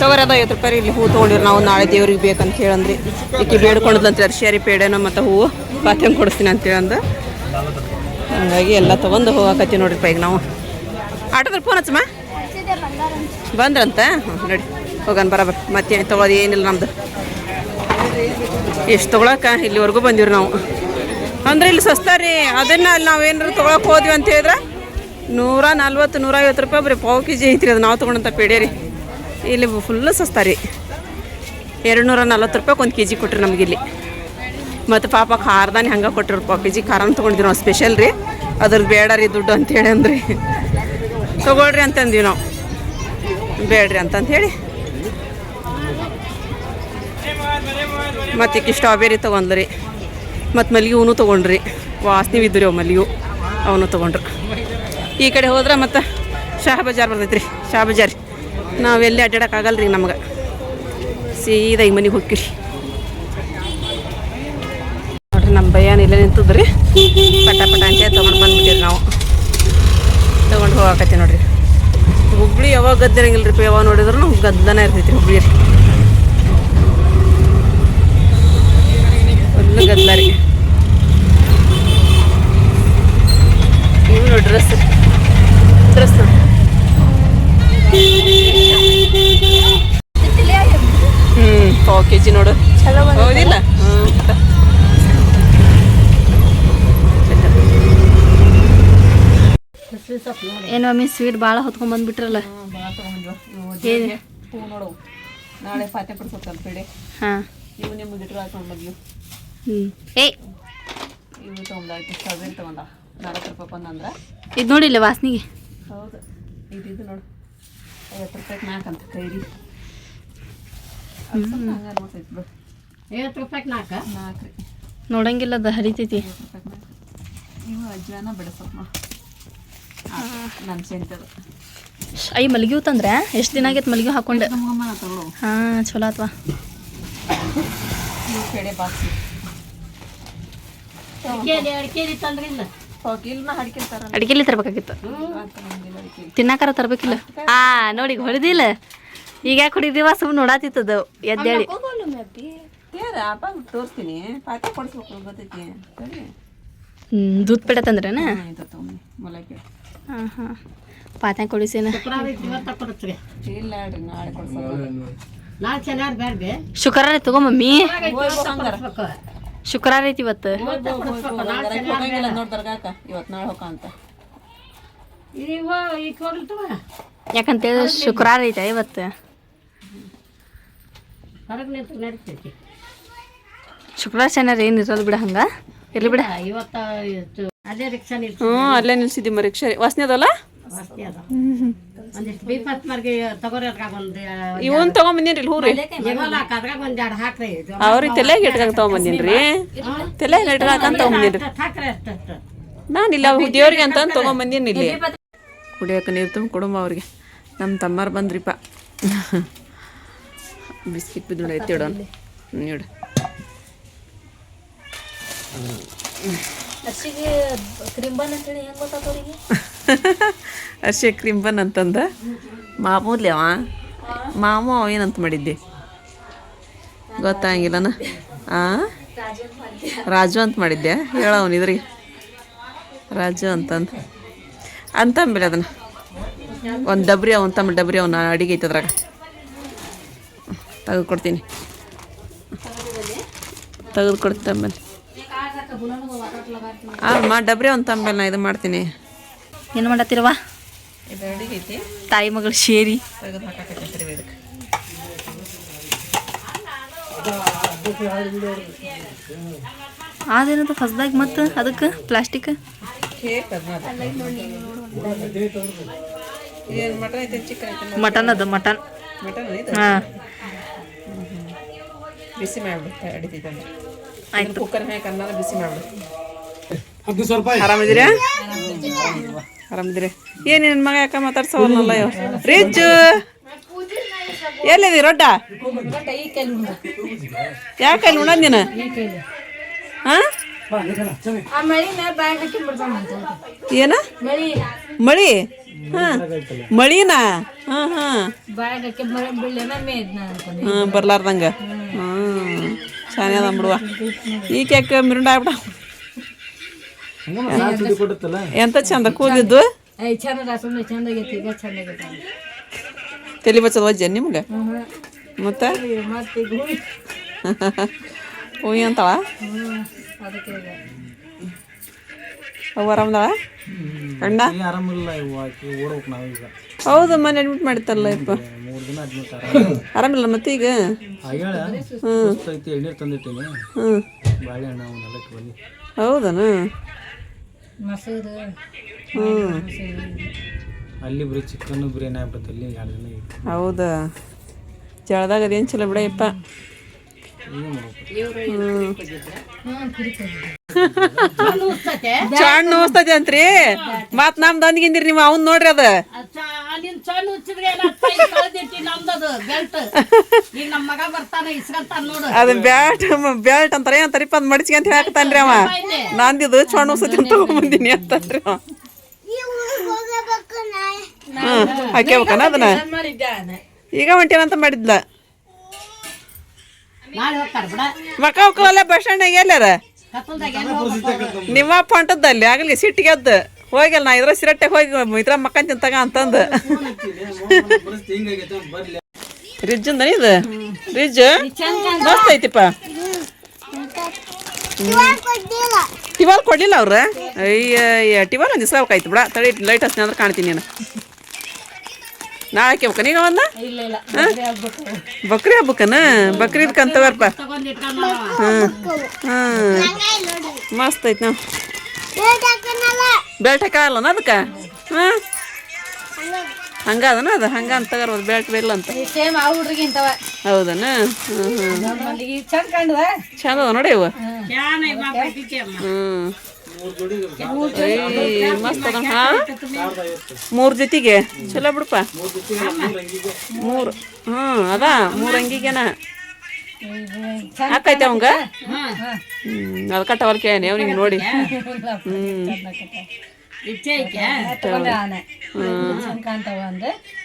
C: ತಗೋರಿ ಅದ 50 ರೂಪಾಯಿ. ಇಲ್ಲಿ ಹೂವು ತೊಗೊಂಡಿರಿ ನಾವು. ನಾಳೆ ದೇವ್ರಿಗೆ ಬೇಕಂತ ಹೇಳಂದ್ರಿ. ಈಕೆ ಬೇಡ್ಕೊಂಡ್ಲಂತ್ರಿ ಅರ್ಶಿಯಾರಿ ಪೇಡೆನೋ ಮತ್ತು ಹೂವು ಪಾತ್ರೆ ಕೊಡಿಸ್ತೀನಿ ಅಂತೇಳಿ ಅಂದ. ಹಂಗಾಗಿ ಎಲ್ಲ ತೊಗೊಂಡು ಹೋಗಾಕತ್ತೀವಿ ನೋಡ್ರಿಪ್ಪ. ಈಗ ನಾವು ಆಟೋದ್ರ ಫೋನ್ ಹಚ್ಚಮ್ಮ ಬಂದ್ರಂತ. ನೋಡಿ ಹೋಗೋಣ ಬರೋಬರ್. ಮತ್ತೆ ತೊಗೊಳೋದು ಏನಿಲ್ಲ ನಮ್ದು. ಎಷ್ಟು ತೊಗೊಳಕ್ಕೆ ಇಲ್ಲಿವರೆಗೂ ಬಂದಿವ್ರಿ ನಾವು. ಅಂದ್ರೆ ಇಲ್ಲಿ ಸಸ್ತಾ ರೀ. ಅದನ್ನು ಅಲ್ಲಿ ನಾವು ಏನಾರು ತೊಗೊಳಕ್ಕೆ ಹೋದ್ವಿ ಅಂತ ಹೇಳಿದ್ರೆ 140 150 ರೂಪಾಯಿ ಬರೀ ಪಾವು ಕೆಜಿ ಐತ್ರಿ. ಅದು ನಾವು ತೊಗೊಂಡಂಥ ಪೇಡೆ ರೀ. ಇಲ್ಲಿ ಫುಲ್ಲು ಸಸ್ತಾ ರೀ. 240 ರೂಪಾಯಿ 1 kg ಕೊಟ್ರಿ ನಮಗಿಲ್ಲಿ. ಮತ್ತು ಪಾಪ ಖಾರದಾನೆ ಹಂಗೆ ಕೊಟ್ಟಿರು. ಪಾವು ಕೆಜಿ ಖಾರನ ತೊಗೊಂಡಿದ್ವಿ ನಾವು ಸ್ಪೆಷಲ್ ರೀ. ಅದ್ರದ್ದು ಬೇಡ ರೀ ದುಡ್ಡು ಅಂತೇಳಿ ಅಂದ್ರಿ. ತೊಗೊಳ್ರಿ ಅಂತಂದ್ವಿ ನಾವು. ಬೇಡ್ರಿ ಅಂತಂತ ಹೇಳಿ ಮತ್ತು ಈಕಿ ಸ್ಟ್ರಾಬೆರಿ ತೊಗೊಂಡ್ರಿ. ಮತ್ತು ಮಲ್ಲಿಗೆ ಹೂನು ತೊಗೊಂಡ್ರಿ, ವಾಸನೆ ಇದ್ದು ರೀ ಅವು ಮಲ್ಲಿಗೆ ಅವನು ತೊಗೊಂಡ್ರು. ಈ ಕಡೆ ಹೋದ್ರೆ ಮತ್ತು ಶಹಾ ಬಜಾರ್ ಬರ್ತೈತೆ ರೀ, ಶಹಾ ಬಜಾರ್. ನಾವೆಲ್ಲಿ ಅಡ್ಡಾಡೋಕ್ಕಾಗಲ್ಲ ರೀ ನಮ್ಗೆ, ಸೀದಾ ಈಗ ಮನೆಗೆ ಹೋಗ್ತೀರಿ ನೋಡ್ರಿ. ನಮ್ಮ ಭಯ್ಯನ ಇಲ್ಲೇ ನಿಂತದ್ರಿ, ಪಟ ಪಟ ಅಂತ ತೊಗೊಂಡು ಬಂದ್ಬಿಟ್ಟಿರಿ ನಾವು, ತೊಗೊಂಡು ಹೋಗಾಕತ್ತಿ ನೋಡ್ರಿ. ಹುಬ್ಳಿ ಯಾವಾಗ ಗದ್ದಿರಂಗಿಲ್ಲ ರೀ, ಯಾವಾಗ ನೋಡಿದ್ರು ಗದ್ದನ ಇರ್ತೈತಿ ರೀ ಹುಬ್ಳಿ ರೀ, ಫುಲ್ಲು ಗದ್ದಲ ರೀ. ಇವು ನೋಡಿ ಡ್ರೆಸ್ ನೋಡಿ, ಪಾವು ಕೆ ಜಿ ನೋಡು, ಹೌದಿಲ್ಲ?
B: ಏನು ಮಮ್ಮಿ ಸ್ವೀಟ್ ಭಾಳ ಹೊತ್ಕೊಂಡ್ ಬಂದ್ಬಿಟ್ರಲ್ಲ. ಏನು
C: ಹೂ ನೋಡು, ನಾಳೆ ಪಾತೆ ಪಡಿಸೋಕಲ್ಲ ಬೇಡ.
B: ಹಾಂ,
C: ಇವು ನಿಮ್ಗೆ ಇಟ್ರು ಹಾಕೊಂಡು ಮದ್ಲು
B: ಏ
C: ಇವು ತೊಗೊಂಡಾಕಿ ಸ್ಟ್ರಾಬೆರಿ ತೊಗೊಂಡ 40 ರೂಪಾಯಿ ಬಂದಂದ್ರೆ.
B: ಇದು ನೋಡಿಲ್ಲ ವಾಸನಿಗೆ.
C: ಹೌದು, ಇದು ನೋಡು 50 ರೂಪಾಯಿಗೆ 4 ಅಂತ ಕೈರಿ. ಹಂಗಾರೆ ನೋಡ್ತೈತಿ ಬಿಡು,
F: 50 ರೂಪಾಯಿಗೆ 4
C: ರೀ.
B: ನೋಡಂಗಿಲ್ಲ, ಅದು ಹರಿತೈತಿ.
C: 50 ರೂಪಾಯಿಗೆ 4. ಇವು ಅಜ್ವಾನ ಬಿಡಿಸೋಕೆ ನೋಡಿ, ನನ್ನ ಸೆಂಟದು.
B: ಐ ಮಲ್ಗಿವು ತಂದ್ರೆ ಎಷ್ಟು ದಿನ ಆಗೈತೆ ಮಲ್ಗಿವು ಹಾಕೊಂಡೆ.
C: ನಮ್ಮಮ್ಮ ತಗೊಳ್ಳೋ.
B: ಹಾಂ, ಚಲೋ ಆತ್ವಾ.
C: ಇವು ಕಡೆ ಬಾಕ್ಸಿ
F: ಅಡಿಕೆ ತಂದ್ರಿಲ್ಲ
C: ಇಲ್ಮ ಹಡ್ಕಿರ್ತಾರ
B: ಅಡಿಗೆಲಿ ತರ್ಬೇಕಾಗಿತ್ತು, ತಿನ್ನಾಕಾರ ತರ್ಬೇಕಿಲ್ಲ. ನೋಡಿ ಹೊಡೆದಿಲ್ಲ. ಈಗ ಯಾಕೆ ಹೊಡಿದೀವ, ಸುಮ್ಮನೆ ನೋಡಾತಿತ್ತದು ಎದ್ದೇಳಿ.
C: ಅಪ್ಪ ತೋರಿಸ್ತೀನಿ, ಪಾತೆ ಕೊಡಿಸ್ಬೇಕು ಗೊತ್ತೈತಿ.
B: ದೂದ್ ಪೇಡ ತಂದ್ರೇನ?
C: ಮೊಲಕ್ಕೆ
B: ಹಾಂ ಹಾಂ, ಪಾತ್ಯಾಗ ಕೊಡಿಸೇನ.
F: ಇವತ್ತ ಕೊಡ್ತೀವಿ,
C: ಇಲ್ಲ ಹೇಳ್ರಿ, ನಾಳೆ ಕೊಡ್ಸೋದು.
F: ನಾಳೆ ಚೆನ್ನಾಗಿ ಬೇಡ್ಬೆ,
B: ಶುಕ್ರವಾರ ತಗೋ ಮಮ್ಮಿ,
F: ಕೊಡಿಸ್ಬೇಕು.
B: ಶುಕ್ರವಾರ ಐತಿ ಇವತ್ತು.
C: ಹೋಗಂಗಿಲ್ಲ ನೋಡ್ತಾರ ಕಾಕ, ಇವತ್ತು ನಾಳೆ ಹೋಗ ಅಂತ.
F: ಈಗ ಹೋಗ್ಲತ್ತವ
B: ಯಾಕಂತೇಳಿ ಶುಕ್ರವಾರ ಐತೆ ಇವತ್ತು.
F: ಹೊರಗೆ ನಿಂತು ನಡೀತೈತಿ.
B: ಶುಕ್ರವಾರ ಶನಿವಾರ ಏನು ಇರೋದು ಬಿಡ, ಹಂಗೆ ಇರ್ಲಿ ಬಿಡ.
F: ಇವತ್ತು ಅದೇ ರಿಕ್ಷಾ ನಿಲ್ಸಿ
C: ಅಲ್ಲೇ ನಿಲ್ಸಿದ್ದೀವಿ ರಿಕ್ಷಾ. ವಾಸನೆ ಅದಲ್ಲ,
F: ವಾಸ್ತಿ ಅದ. ಒಂದಿಷ್ಟು ಬೀಫ್ ಮಾರ್ಗೆ ತಗೋರಿ, ಅದ್ರಾಗ ಒಂದು
C: ಇವನ್ ತಗೊಂಬಂದಿನ್ರಿ ಇಲ್ಲಿ ಹೂರಿ.
F: ಅದ್ರಾಗ ಒಂದ್ 2 ಹಾಕ್ರಿ.
C: ಅವ್ರಿಗೆ ತಲೆಗೆ ಇಟ್ಕಂತ ತಗೊಂಬಂದಿನ್ರಿ, ತಲೆಗೆ ಇಟ್ಕಂತ ತಗೊಂಬಂದಿನ್ರಿ.
F: ಹಾಕ್ರಿ ಅಷ್ಟ.
C: ನಾನು ಇಲ್ಲ ದೇವ್ರಿಗೆ ಅಂತ ತೊಗೊಂಬಂದಿನಿ ಇಲ್ಲಿ. ಕುಡಿಯೋಕೆ ನೀರು ತುಂಬ ಕೊಡಮ್ಮ ಅವ್ರಿಗೆ. ನಮ್ಮ ತಮ್ಮಾರು ಬಂದ್ರಿಪ್ಪ, ಬಿಸ್ಕಿಟ್ ಬಿದ್ದು ಐತಿ ಇಡೋಣ ನೀಡು. ಅರ್ಶಿ ಕ್ರಿಂಬನ್ ಅಂತಂದ ಮಾಮೂಲಿ ಅವ ಮಾಮೂ ಏನಂತ ಮಾಡಿದ್ದೆ ಗೊತ್ತಾಗಿಲ್ಲನ? ರಾಜು ಅಂತ ಮಾಡಿದ್ದೆ, ಹೇಳವನಿದ್ರಿಗೆ ರಾಜು ಅಂತಂಬೇಲೆ ಅದನ್ನು. ಒಂದು ಡಬ್ರಿ ತಮ್ಮ ಡಬ್ರಿ ಅವನ ಅಡಿಗೆ ಐತೆ ಅದ್ರಾಗ, ತೆಗೆದುಕೊಡ್ತೀನಿ, ತೆಗೆದುಕೊಡ್ತಂಬಲ್ಲಿ. ಡಬ್ರಿ ತಂಬೇಲೆ ನಾ ಇದು ಮಾಡ್ತೀನಿ.
B: ಏನು ಮಾಡತ್ತಿರವ?
C: ಇದು ಅಡಿಗೆ ಐತಿ,
B: ತಾಯಿ ಮಗಳು ಶೇರಿ
C: ತೆಗೆದು ಹಾಕಕತ್ತೈತ್ರಿ ಇದಕ್ಕೆ.
B: ಅದೇನದು ಹೊಸದಾಗಿ ಮತ್ತು ಅದಕ್ಕೆ ಪ್ಲಾಸ್ಟಿಕ್
C: ಕೇಕ್ ಏನು ಮಟನ್ ಐತೆ ಚಿಕನ್ ಐತೆ?
B: ಮಟನ್ ಅದು ಮಟನ್. ಹಾಂ,
C: ಬಿಸಿ ಮಾಡಿಬಿಡ್ತಾ ಅಡಿತೈತೆ ಅಂದ್ರೆ
B: ಆಯ್ತು.
C: ಕುಕ್ಕರ್ ಮ್ಯಾಗ ಅನ್ನ ಬಿಸಿ ಮಾಡಿಬಿಡು. ಆರಾಮಿದ್ದೀರಾ? ಆರಾಮಿದ್ದೀರಿ? ಏನು ನನ್ನ ಮಗ ಯಾಕೆ ಮಾತಾಡ್ಸೋವಲ್ಲ? ರಿಜ್ಜು ಎಲ್ಲಿದಿ? ರೊಡ್ಡ ಯಾಕೆ ಅಲ್ಲಿ ಉಣ್ಣದ್ ನೀನು? ಹಾಂ, ಏನ ಮಳಿ? ಹಾಂ, ಮಳಿನಾ? ಹಾಂ ಹಾಂ ಹಾಂ, ಬರ್ಲಾರ್ದಂಗ. ಹ್ಞೂ, ಚೆನ್ನಾಗಿ ಅದ ಬಿಡುವ. ಈಗ ಯಾಕೆ ಮಿರುಂಡ ಆಗ್ಬಿಡ? ಎಂತ ಚಂದ ಕೂದಿದ್ದು, ತಲೆ ಬಚ್ಚದ ವಜ್ಜೆ ನಿಮ್ಗೆ. ಮತ್ತೆ ಹೂಯಿ ಅಂತಾಳ ಅವು ಆರಾಮದಾಳ? ಅಣ್ಣ ಹೌದು, ಮನೆ ಅಡ್ಮಿಟ್ ಮಾಡಿತ್ತಲ್ಲ ಇಪ್ಪ. ಆರಾಮಿಲ್ಲ ಮತ್ತೆ ಈಗ? ಹೌದನ?
G: ಅಲ್ಲಿ ಬರೀ ಚಿಕನ್ ಬಿರಿಯಾನಿ ಆಗ್ಬಿಡುತ್ತೆ ಅಲ್ಲಿ 2 ದಿನ.
C: ಹೌದಾ? ಜಳದಾಗ ಅದೇನು ಚಲೋ ಬಿಡಯಪ್ಪ. ಚಣ್ಣ ನೋಸ್ತತಿ ಅಂತ್ರಿ ಮತ್ ನಮ್ದು ಅಂದ್ಗಿಂದಿರಿ ನೀವು ಅವ್ನ್ ನೋಡ್ರಿ ಅದ
F: ನಿನ್ ಸಣ್ಣ ಹುಚ್ಚಿದ್ರೆ ಕಳ್ದಿಟ್ಟಿ ನಮ್ದದು ಬೆಲ್ಟ್ ಈಗ ನಮ್ಮ ಮಗ ಬರ್ತಾನ ಇಸ್ಕೊಂತಾನ ನೋಡು
C: ಅದ ಬ್ಯಾಟ್ ಅಂತಾರ ಏನಂತಾರಿಪ್ಪ ಅದ್ ಮಡಿಚ್ಗೆ ಅಂತ ಹಾಕ್ತಾನ್ರಿ ಅವ ನಂದಿದು ಚಣ್ಣ ನೋಸ್ತತಿ ಅಂತ ತಗೊಂಬಂದಿನಿ ಅಂತಂದ್ರಿ ಅವ ಹಾಕ್ಯಾವಕನ ಅದನ್ನ ಈಗ ಹೊಂಟೇನಂತ ಮಾಡಿದ್ಲ
F: ನಾಳೆ ಹೋಗ್ತಾರ ಬಿಡ
C: ಮಕ್ಕ ಹೋಗಲ್ಲ ಬಸ್ ಸ್ಟ್ಯಾಂಡ್ ಎಲ್ಲಾರ
F: ಕತ್ತಲ್ದಾಗ
C: ನಿಮ್ಮ ಹೊಂಟದ್ದಲ್ಲಿ ಆಗಲಿ ಸಿಟ್ಟಿಗೆ ಎದ್ದ ಹೋಗಲ್ಲ ನಾ ಇದ್ರ ಸಿರಟ್ಟೆ ಹೋಗಿ ಇದ್ರ ಮಕ್ಕನ್ ತಿಂತಾಗ ಅಂತಂದ ರಿಜ್ ಅಂದ ಇದು ರಿಜ್ ಮಸ್ತ್ ಐತಿಪ್ಪ ಟಿವಾಲ್ ಕೊಡ್ಲಿಲ್ಲ ಅವ್ರ ಅಯ್ಯ ಟಿವಾಲ್ ಒಂದ್ ದಿವಸ ಆಯ್ತು ಬಿಡ ತಡಿ ಲೈಟ್ ಹಚ್ತೀನಿ ಅಂದ್ರೆ ಕಾಣ್ತೀನಿ ನಾನು ನಾಳೆ ಹಾಕ್ಯಬೇಕ ನೀಗ ಅವನ್ನ ಬಕ್ರಿ ಹಬ್ಬಕ್ಕನ ಬಕ್ರೀದ್ ಕಂತವರ್ಪ ಮಸ್ತ್ ಐತಿ ನಾವು ಬೆಲ್ಟ್ ಹಾಕಲ್ಲ ಅದಕ್ಕೆ ಹಂಗ ಅದನ ಅದು ಹಂಗ ಅಂತ ಬೆಲ್ಟ್ ಬೇಲ್ಲ ಅಂತ
F: ಸೇಮ್ ಆ ಹುಡ್ರಿಗೆ ಇಂತವ
C: ಹೌದನ ಚಂದ ಅದ ನೋಡಿ ಇವ ಮಸ್ತ್ ಅದ ಹಾ 3 ಜೊತೆಗೆ ಚಲೋ ಬಿಡಪ್ಪ 3 ಅದ 3 ಅಂಗಿಗೆನ ಹಾಕೈತೆ ಅವಂಗ ಅದ್ ಕಟ್ಟವಲ್ ಕೇಳಿ ಅವ್ನಿಗೆ ನೋಡಿ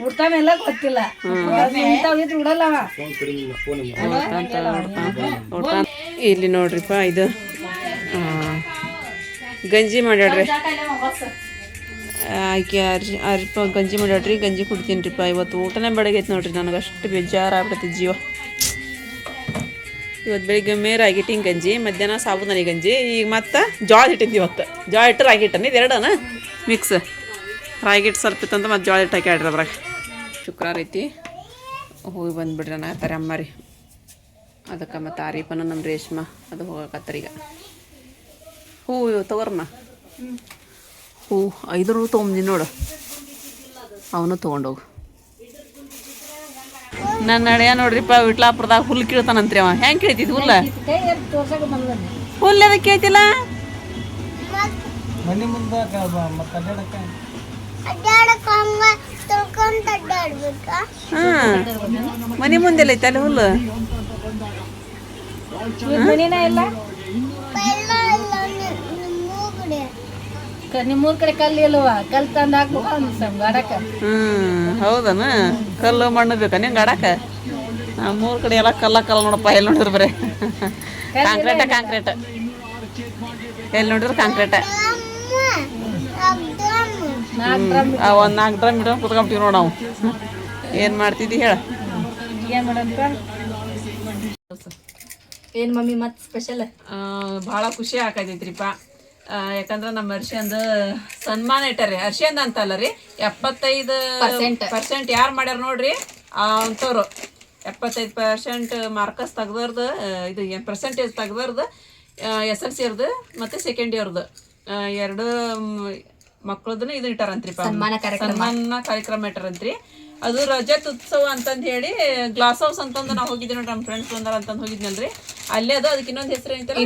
F: ಉಡ್ತಾನೆಲ್ಲ ಗೊತ್ತಿಲ್ಲ ಉಡಲ್ಲ
C: ಇಲ್ಲಿ ನೋಡ್ರಿಪ್ಪ ಇದು ಗಂಜಿ ಮಾಡ್ಯಾಡ್ರಿ ಆಕೆ ಅರ್ಪ ಗಂಜಿ ಮಾಡ್ಯಾಡ್ರಿ ಗಂಜಿ ಕುಡ್ತೀನಿ ರೀಪ್ಪ ಇವತ್ತು ಊಟನೇ ಬೆಳಗೈತೆ ನೋಡ್ರಿ ನನಗೆ ಅಷ್ಟು ಬೇಜಾರಾಗ್ಬಿಡತ್ತೆ ಜೀವ ಇವತ್ತು ಬೆಳಿಗ್ಗೆ ರಾಗಿ ಹಿಟ್ಟಿನ ಗಂಜಿ ಮಧ್ಯಾಹ್ನ ಸಾಬೂದಾನಿ ಗಂಜಿ ಈಗ ಮತ್ತೆ ಜೋಳ ಹಿಟ್ಟಿದ್ದು ಇವತ್ತು ಜೋಳ ಹಿಟ್ಟು ರಾಗಿ ಹಿಟ್ಟನ ಇದು ಎರಡನ ಮಿಕ್ಸ್ ರಾಗಿ ಹಿಟ್ಟು ಸ್ವಲ್ಪ ಇತ್ತಂತ ಮತ್ತೆ ಜೋಳ ಹಿಟ್ಟು ಹಾಕಿ ಆಡ್ರಿ ಅದ್ರಾಗ ಶುಕ್ರವಾರ ಐತಿ ಹೋಗಿ ಬಂದುಬಿಡ್ರಿ ನಾನು ತಾರೆ ಅಮ್ಮರಿ ಅದಕ್ಕೆ ಮತ್ತು ಆರೀಪನ ನಮ್ಮ ರೇಷ್ಮಾ ಅದು ಹೋಗಕತ್ತರ ಈಗ ಹೂ ತಗೋರಮ್ಮ ಹೂ 5 ರೂ ತೊಗೊಂಬಂದಿನಿ ನೋಡು ಅವನು ತೊಗೊಂಡೋಗು ನನ್ನ ನಡೆಯ ನೋಡ್ರಿಪ್ಪ ವಿಟ್ಲಾಪುರದಾಗ ಹುಲ್ಲು ಕೀಳ್ತಾನಂತ್ರಿ ಅವ ಹೆಂಗೆ ಕೇಳ್ತಿದ್ ಹುಲ್ಲ ಹುಲ್ಲು ಅದಕ್ಕೆ ಕೇಳ್ತಿಲ್ಲ
G: ಮನೆ ಮುಂದೆ ಮತ್ತೆ
C: ಹಾಂ ಮನೆ ಮುಂದೆಲ್ಲ ಐತೆ ಅಲ್ಲಿ ಹುಲ್ಲು
F: ನಿಮ್ಮೂರ್ ಕಡೆ ಕಲ್ಲು ಇಲ್ವ ಕಲ್ ತಂದು ಹಾಕ್ಬೇಕು ಗಾಡಕ
C: ಹೌದನ ಕಲ್ಲು ಮಣ್ಣು ಬೇಕಾ ನಿಂಗೆ ಆಡಕ ಮೂರು ಕಡೆ ಎಲ್ಲ ಕಲ್ಲ ನೋಡಪ್ಪ ಎಲ್ಲಿ ನೋಡಿದ್ರು ಬರೀ ಕಾಂಕ್ರೀಟ ಎಲ್ಲಿ ನೋಡಿದ್ರು ಕಾಂಕ್ರೀಟ ಒಂದು 4 ಡ್ರಮ್ ಇಟ್ಕೊಂಡು ಕುತ್ಕೊಂಬಿಟ್ಟಿವಿ ನೋಡು ನಾವು ಏನು ಮಾಡ್ತಿದ್ದಿ ಹೇಳ
B: ಏನ್ ಮಮ್ಮಿ ಮತ್ ಸ್ಪೆಷಲ್
C: ಭಾಳ ಖುಷಿ ಆಕೈತೈತ್ರಿಪ್ಪ ಯಾಕಂದ್ರೆ ನಮ್ಮ ಅರ್ಶಿಯಂದು ಸನ್ಮಾನ ಇಟ್ಟಾರೆ ಅರ್ಶಿಯಂದ ಅಂತಲ್ಲ ರೀ 75% ಯಾರು ಮಾಡ್ಯಾರ ನೋಡ್ರಿ ಅಂಥವ್ರು 75% ಮಾರ್ಕಸ್ ತೆಗ್ದವ್ರದ್ದು ಇದು ಪರ್ಸೆಂಟೇಜ್ ತೆಗ್ದವ್ರದ್ದು SLC ಅವ್ರದ್ದು ಮತ್ತು ಸೆಕೆಂಡ್ ಇಯರ್ದು 2 ಮಕ್ಕಳದನ್ನ ಇದು ಇಟ್ಟಾರಂತ್ರಿಪ್ಪ ಸನ್ಮಾನ ಕಾರ್ಯಕ್ರಮ ಇಟ್ಟಾರಂತ್ರಿ ಅದು ರಜತ್ ಉತ್ಸವ ಅಂತಂದು ಹೇಳಿ ಗ್ಲಾಸ್ ಹೌಸ್ ಅಂತಂದು ನಾವು ಹೋಗಿದ್ವಿ ನೋಡ್ರಿ ನಮ್ಮ ಫ್ರೆಂಡ್ಸ್ ಬಂದಾರ ಅಂತಂದು ಹೋಗಿದ್ನಲ್ರಿ ಅಲ್ಲೇ ಅದು ಅದಕ್ಕೆ ಇನ್ನೊಂದು ಹೆಸರು ಏನಂತಾರೆ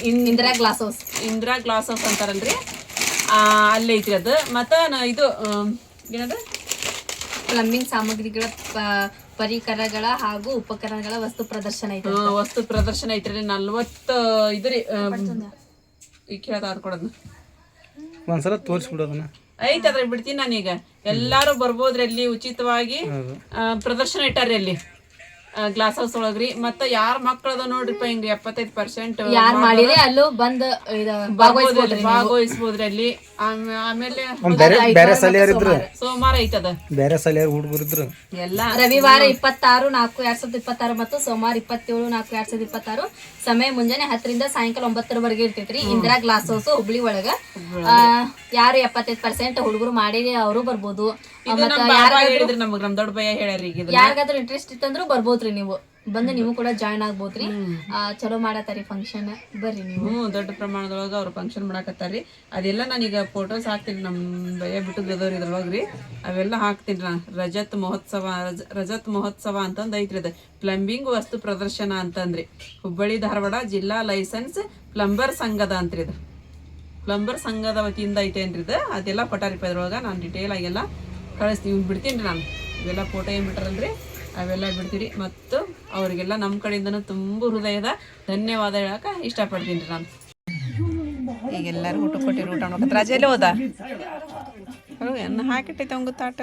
C: ಇಂದಿರಾ ಗ್ಲಾಸ್ ಹೌಸ್ ಅಂತಾರಲ್ರಿ ಅಲ್ಲೇ ಐತ್ರಿ ಅದು ಮತ್ತು ಇದು ಏನದು
B: ಪ್ಲಂಬಿಂಗ್ ಸಾಮಗ್ರಿಗಳ ಪರಿಕರಗಳ ಹಾಗೂ ಉಪಕರಣಗಳ ವಸ್ತು ಪ್ರದರ್ಶನ ಐತ್ರಿ 40 ಇದು ರೀ ಈಗ ಕೇಳ್ತಾ ಕೊಡೋದು
G: ಒಂದ್ಸಲ ತೋರಿಸ್ಬಿಡೋದನ್ನ
C: ಐತೆ ಅದ್ರಾಗ ಬಿಡ್ತೀನಿ ನಾನೀಗ ಎಲ್ಲಾರು ಬರ್ಬೋದ್ರಿ ಅಲ್ಲಿ ಉಚಿತವಾಗಿ ಪ್ರದರ್ಶನ ಇಟ್ಟಾರಿ ಅಲ್ಲಿ ಗ್ಲಾಸ್ ಹೌಸ್ ಒಳಗ್ರಿ ಮತ್ತ ಯಾರ ಮಕ್ಕಳದ ನೋಡ್ರಿಪ್ಪ ಹಿಂಗ 75%
B: ಯಾರ್ ಮಾಡಿರಿ ಅಲ್ಲೂ ಬಂದ್
C: ಭಾಗವಹಿಸ್ಬೋದ್ರಿ ಅಲ್ಲಿ ಆಮೇಲೆ ಸೋಮವಾರ ಐತದ
G: ಬೇರೆ ಸಲ ಹುಡುಗರಿದ್ರು
C: ಎಲ್ಲಾ
B: ರವಿವಾರ 26/4/2026 ಮತ್ತು ಸೋಮವಾರ 27/4/2026 ಸಮಯ ಮುಂಜಾನೆ 10 ರಿಂದ ಸಾಯಂಕಾಲ 9 ಇರ್ತೈತ್ರಿ ಇಂದಿರಾ ಗ್ಲಾಸ್ ಹೌಸ್ ಹುಬ್ಳಿ ಒಳಗ ಯಾರು 75% ಹುಡುಗರು ಮಾಡಿರಿ ಅವರು ಬರ್ಬೋದು
C: ನಮ್ ದೊಡ್ಡ ಭಯ ಹೇಳ್ಯಾರ ಈಗ
B: ಯಾರಿಗಾದ್ರೂ ಇಂಟ್ರೆಸ್ಟ್ ಇತ್ತಂದ್ರು ಬರ್ಬೋದ್ರಿ ನೀವು ಬಂದು ನೀವು ಕೂಡ ಜಾಯ್ನ್ ಆಗ್ಬೋದ್ರಿ. ಚಲೋ ಮಾಡತ್ತಾರಿ ಫಂಕ್ಷನ್, ಬರ್ರಿ ನೀವು.
C: ದೊಡ್ಡ ಪ್ರಮಾಣದೊಳಗೆ ಅವ್ರು ಫಂಕ್ಷನ್ ಮಾಡಕತ್ತಾರ್ರಿ. ಅದೆಲ್ಲ ನಾನೀಗ ಫೋಟೋಸ್ ಹಾಕ್ತೀನಿ, ನಮ್ಮ ಭಯ ಬಿಟ್ಟು ಬೆದವ್ರು ಇದ್ರೊಳಗೆ ರೀ, ಅವೆಲ್ಲ ಹಾಕ್ತೀನಿ ನಾನು. ರಜತ್ ಮಹೋತ್ಸವ ಅಂತಂದು ಐತ್ರಿ. ಅದು ಪ್ಲಂಬಿಂಗ್ ವಸ್ತು ಪ್ರದರ್ಶನ ಅಂತಂದ್ರಿ. ಹುಬ್ಬಳ್ಳಿ ಧಾರವಾಡ ಜಿಲ್ಲಾ ಲೈಸೆನ್ಸ್ ಪ್ಲಂಬರ್ ಸಂಘದ ಅಂತ್ರಿ. ಇದು ಪ್ಲಂಬರ್ ಸಂಘದ ವತಿಯಿಂದ ಐತೇನ್ರಿ ಇದು. ಅದೆಲ್ಲ ಪಟಾರಿಪ ಇದ್ರೊಳಗೆ ನಾನು ಡೀಟೇಲ್ ಆಗೆಲ್ಲ ಕಳಿಸ್ತೀವಿ, ಬಿಡ್ತೀನಿ ರೀ ನಾನು. ಇವೆಲ್ಲ ಫೋಟೋ ಏನು ಬಿಟ್ರಲ್ರಿ ಅವೆಲ್ಲ ಬಿಡ್ತೀರಿ. ಮತ್ತು ಅವರಿಗೆಲ್ಲ ನಮ್ಮ ಕಡೆಯಿಂದನೂ ತುಂಬ ಹೃದಯದ ಧನ್ಯವಾದ ಹೇಳಕ್ಕೆ ಇಷ್ಟಪಡ್ತೀನಿ ರೀ ನಾನು. ಈಗ ಎಲ್ಲರೂ ಊಟ ಕೊಟ್ಟಿರಿ, ಊಟ ಮಾಡ್ಕೊತ ರಾಜ ಎಲ್ಲಿ ಹೋದ? ಅನ್ನ ಹಾಕಿಟ್ಟೈತೆ ಅವಂಗ ತಾಟ.